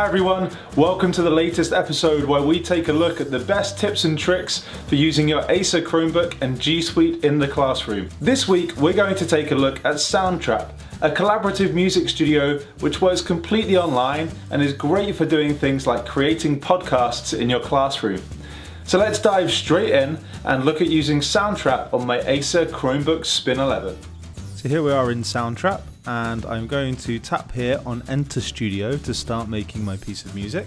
Hi everyone, welcome to the latest episode where we take a look at the best tips and tricks for using your Acer Chromebook and G Suite in the classroom. This week we're going to take a look at Soundtrap, a collaborative music studio which works completely online and is great for doing things like creating podcasts in your classroom. So let's dive straight in and look at using Soundtrap on my Acer Chromebook Spin 11. So here we are in Soundtrap, and I'm going to tap here on Enter Studio to start making my piece of music.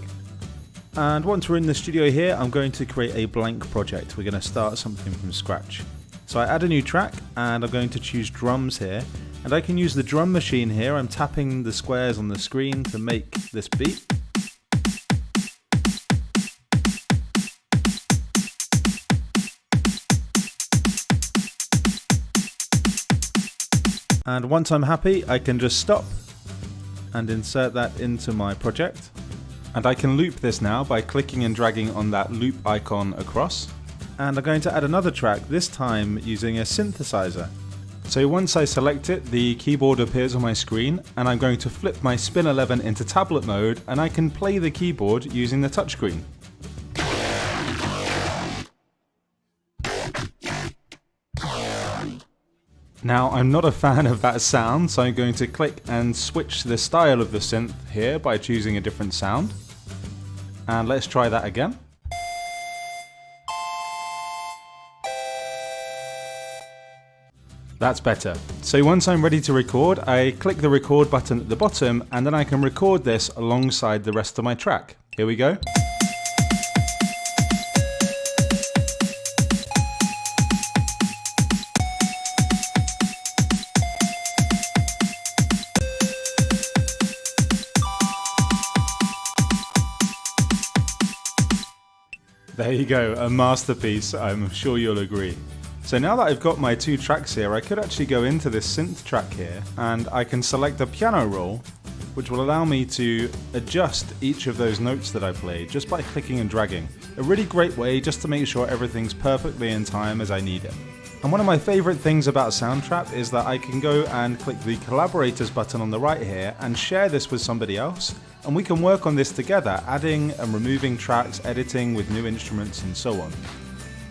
And once we're in the studio here, I'm going to create a blank project. We're going to start something from scratch. So I add a new track and I'm going to choose drums here, and I can use the drum machine here. I'm tapping the squares on the screen to make this beat. And once I'm happy, I can just stop and insert that into my project. And I can loop this now by clicking and dragging on that loop icon across. And I'm going to add another track, this time using a synthesizer. So once I select it, the keyboard appears on my screen, and I'm going to flip my Spin 11 into tablet mode, and I can play the keyboard using the touchscreen. Now, I'm not a fan of that sound, so I'm going to click and switch the style of the synth here by choosing a different sound. And let's try that again. That's better. So once I'm ready to record, I click the record button at the bottom, and then I can record this alongside the rest of my track. Here we go. There you go, a masterpiece, I'm sure you'll agree. So now that I've got my two tracks here, I could actually go into this synth track here, and I can select a piano roll, which will allow me to adjust each of those notes that I played just by clicking and dragging. A really great way just to make sure everything's perfectly in time as I need it. And one of my favourite things about Soundtrap is that I can go and click the Collaborators button on the right here and share this with somebody else, and we can work on this together, adding and removing tracks, editing with new instruments and so on.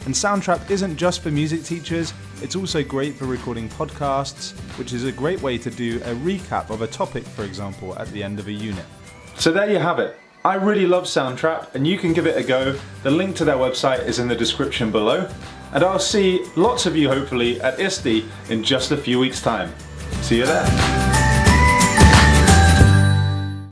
And Soundtrap isn't just for music teachers, it's also great for recording podcasts, which is a great way to do a recap of a topic, for example, at the end of a unit. So there you have it. I really love Soundtrap and you can give it a go. The link to their website is in the description below. And I'll see lots of you hopefully at ISTE in just a few weeks' time. See you there.